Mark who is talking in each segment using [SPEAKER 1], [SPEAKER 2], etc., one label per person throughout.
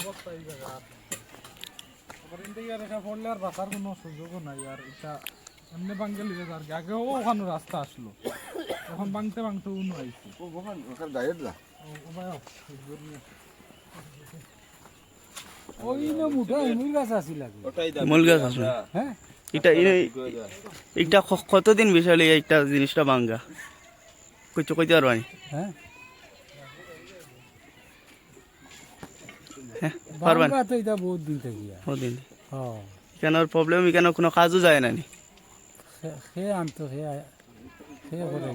[SPEAKER 1] অবস্থা এই জায়গা পড়লে আর বাঁচার কোনো সুযোগও নাই। আর এটা এমনি বাঙ্গে লিখে আর কি আগেও ওখানে রাস্তা আসলো, এখন বাংতে বাংতে উনো আইছে। ওই না মুঠা মূল গাছ আসিল,
[SPEAKER 2] মূল গাছ আছে।
[SPEAKER 1] হ্যাঁ
[SPEAKER 2] এটা কতদিন বিষয় এইটা জিনিসটা ভাঙ্গা কইতে পারবানি?
[SPEAKER 1] হ্যাঁ
[SPEAKER 2] পারবান
[SPEAKER 1] তো এটা বহুত দিন থেকে।
[SPEAKER 2] দিন
[SPEAKER 1] হ্যাঁ
[SPEAKER 2] কেন প্রবলেম কেন কোনো কাজও যায় না নি?
[SPEAKER 1] সে আনতো সে করে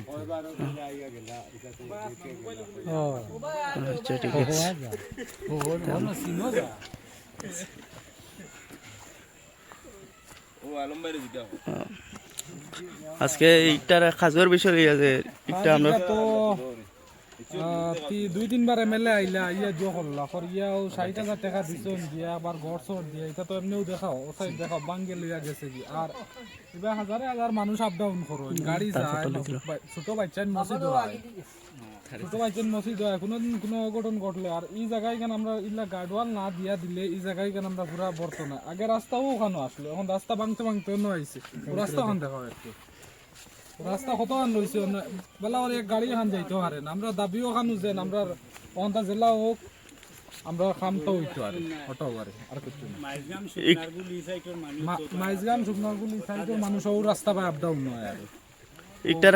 [SPEAKER 2] আচ্ছা ঠিক আছে। আজকে এইটার কাজের বিষয় আছে এটা আমরা
[SPEAKER 1] তো 2-3 বার এমএলএ আইলা ইয়া জো করলা করিয়াও 60,000 টাকা দিছন দিয়া আবার ঘর সর দিয়া এটা তো এমনিও দেখাও ও সাইড দেখাও বাঙ্গে লইয়া গেছে কি। আর এবার হাজারে হাজার মানুষ আপ ডাউন করো, গাড়ি যায়, ছোট বাচ্চা মসজিদ হয়, ছোট বাচ্চা মসজিদ হয়, কোনোদিন কোনো অঘটন ঘটলে। আর এই জায়গায় কেন আমরা ইলা গার্ডওয়াল না দিয়া দিলে এই জায়গায় কেন আমরা পুরা বর্তনা আগে রাস্তাও ওখানে আসলো, এখন রাস্তা ভাঙতে ভাঙতে অন্য আইছে। রাস্তা ওখান দেখাও একটু, রাস্তা কত আন রয়েছে বেলা এক গাড়ি খান যাইতে পারে না। আমরা দাবিও খানো যে আমরা ওখানটা জেলা হোক আমরা খামটা হইতো আর অটো গাড়ি আর কিছু না। মাইজগাম শুকনারগুলি সাইডের মানুষও রাস্তা পায় আপ ডাউন নয়। আর
[SPEAKER 2] ইটার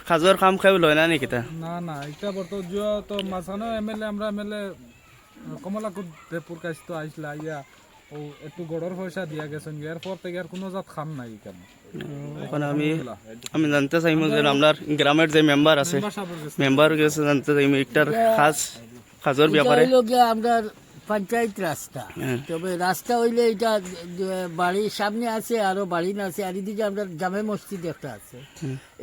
[SPEAKER 2] কাজের কাম খাই লয় না নাকি?
[SPEAKER 1] না না এটা বর্তমান তো মাঝখানে এমএলএ আমরা এমএলএ কমলাকুট দেবপুর কাছ তো আইসলা ইয়া ও একটু গড়ের পয়সা দিয়া গেছেন, এরপর থেকে আর কোনো জাত খাম নাই কেন।
[SPEAKER 2] এখন আমি জানতে চাইব যে আপনার গ্রামের যে মেম্বার আছে মেম্বার গেছে জানতে চাইব একটার কাজের ব্যাপারে।
[SPEAKER 3] আমরা পঞ্চায়েত রাস্তা, তবে রাস্তা হইলে এটা বাড়ির সামনে আছে আরো বাড়ি না আছে। আর এদিকে আমরা জামে মসজিদ একটা আছে,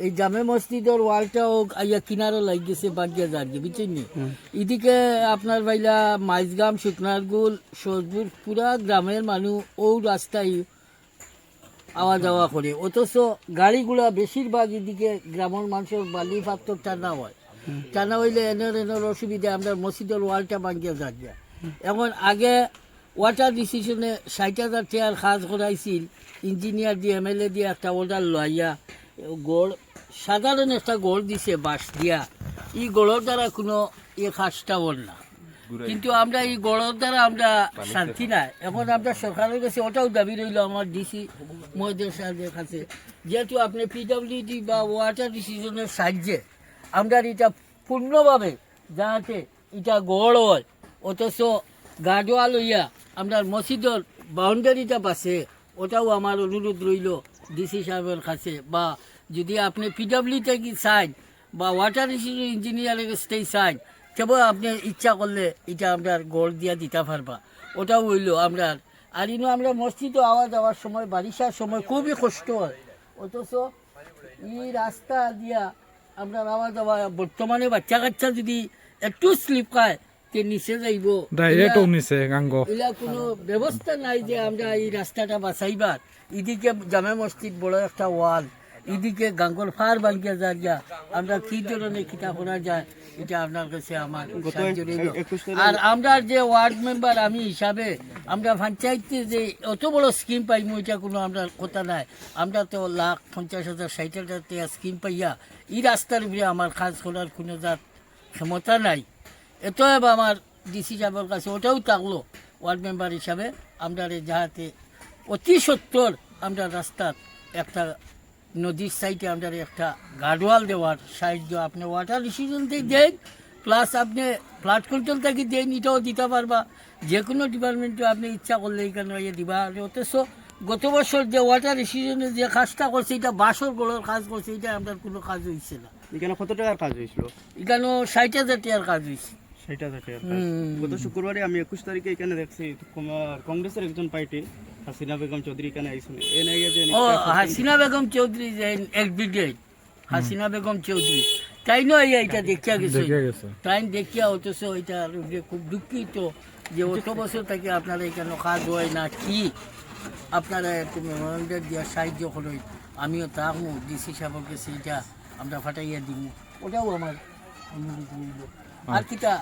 [SPEAKER 3] এই জামে মসজিদের ওয়ালটাও আইয়া কিনারও লাগ গেছে বাগিয়া যাচ্ছে বুঝছেন নি। এদিকে আপনার বাইলা মাইজগাম শুকনারগুল সজপুর পুরা গ্রামের মানুষ ও রাস্তায় আওয়া যাওয়া করে, অথচ গাড়িগুলা বেশিরভাগ এদিকে গ্রামের মানুষের বালি পাত্র টানা হয়, টানা হইলে এনের অসুবিধা আমরা মসজিদের ওয়ালটা বাগিয়া যাচ্ছে। এখন আগে ওয়াটার ডিসিশনে 60,000 টাকার কাজ করাইছিল, ইঞ্জিনিয়ার দিয়ে এমএলএ দিয়ে একটা অর্ডার লইয়া গড় সাধারণ একটা গড় দিছে বাঁশ দিয়া, এই গড়ের দ্বারা কোনো কাজটা ওর না। কিন্তু আমরা এই গড়ের দ্বারা আমরা শান্তি নাই। এখন আমরা সরকারের কাছে ওটাও দাবি রইল আমার ডিসি মহোদয় সাহেবের কাছে, যেহেতু আপনি পিডব্লিউডি বা ওয়াটার ডিসিশনের সাহায্যে আমরা এটা পূর্ণভাবে যাতে এটা গড় হয়, অথচ গাডোয়া লইয়া আমরা মসজিদের বাউন্ডারিটা পাশে, ওটাও আমার অনুরোধ রইল ডিসি সাহেবের কাছে। বা যদি আপনি পিডব্লিউতে কি চান বা ওয়াটার ইঞ্জিনিয়ারের কাছে চান, কেবল আপনি ইচ্ছা করলে এটা আমরা গড় দিয়া দিতে পারবা, ওটাও হইল আমরা। আর ইনো আমরা মসজিদে আওয়া যাওয়ার সময় বারিশার সময় খুবই কষ্ট হয়, অথচ এই রাস্তা দিয়া আমরা আওয়া যাওয়া বর্তমানে বাচ্চা কাচ্চা যদি একটু স্লিপ খায় নিচে যাইব, এলা কোনো ব্যবস্থা নাই যে আমরা এই রাস্তাটা বাঁচাইবার। এদিকে জামে মসজিদ বড় একটা ওয়াল, এদিকে গাঙ্গল ফার বাঙ্গিয়া যা আমরা কি ধরনের কিতা করা যায় এটা আপনার কাছে আমার সাহায্য রইল। আর আমরা যে ওয়ার্ড মেম্বার আমি হিসাবে আমরা পঞ্চায়েতে যে অত বড় স্কিম পাইমু এটা কোনো আমরা কথা নাই। আমরা তো 50,000 60,000 টাকা স্কিম পাইয়া এই রাস্তার উপরে আমার কাজ করার কোনো জাত ক্ষমতা নাই। এতএব আমার ডিসি সাহেবের কাছে ওটাও থাকলো ওয়ার্ড মেম্বার হিসাবে আমরা যাহাতে অতি সত্তর আমরা রাস্তার একটা নদীর সাইডে আমরা একটা গার্ডওয়াল দেওয়ার সাহায্য আপনি ওয়াটার ডিসিশন থেকে দেন, প্লাস আপনি ফ্লাড কন্ট্রোল থেকে দেন, এটাও দিতে পারবা। যে কোনো ডিপার্টমেন্টে আপনি ইচ্ছা করলে এখানে দিবা। অথচ গত বছর যে ওয়াটার ডিসিশনে যে কাজটা করছে এটা বাসর গোড়ার কাজ করছে, এটা আপনার কোনো কাজ হয়েছে না।
[SPEAKER 2] এখানে কত টাকার কাজ হয়েছিল?
[SPEAKER 3] এখানে 60,000 টাকার কাজ হয়েছে।
[SPEAKER 2] 60,000 টাকার কাজ। গত শুক্রবারে আমি 21 তারিখে এখানে দেখছি কংগ্রেসের একজন পার্টি হাসিনা বেগম চৌধুরী এখানে আইছেন।
[SPEAKER 3] হাসিনা বেগম চৌধুরী এডভোকেট হাসিনা বেগম চৌধুরী তাই নয় এটা দেখিয়া গেছে, তাই দেখিয়া। অথচ এটা খুব দুঃখিত যে অত বছর থেকে আপনারা এখানে কাজ হয় না, কি আপনারা একটু মেমোরেন্ডার দিয়ে সাহায্য করেন। আমিও তাকমু ডিসি সাহেবের কাছে এটা আমরা ফাটাইয়া দিব, ওটাও আমার আর কিটা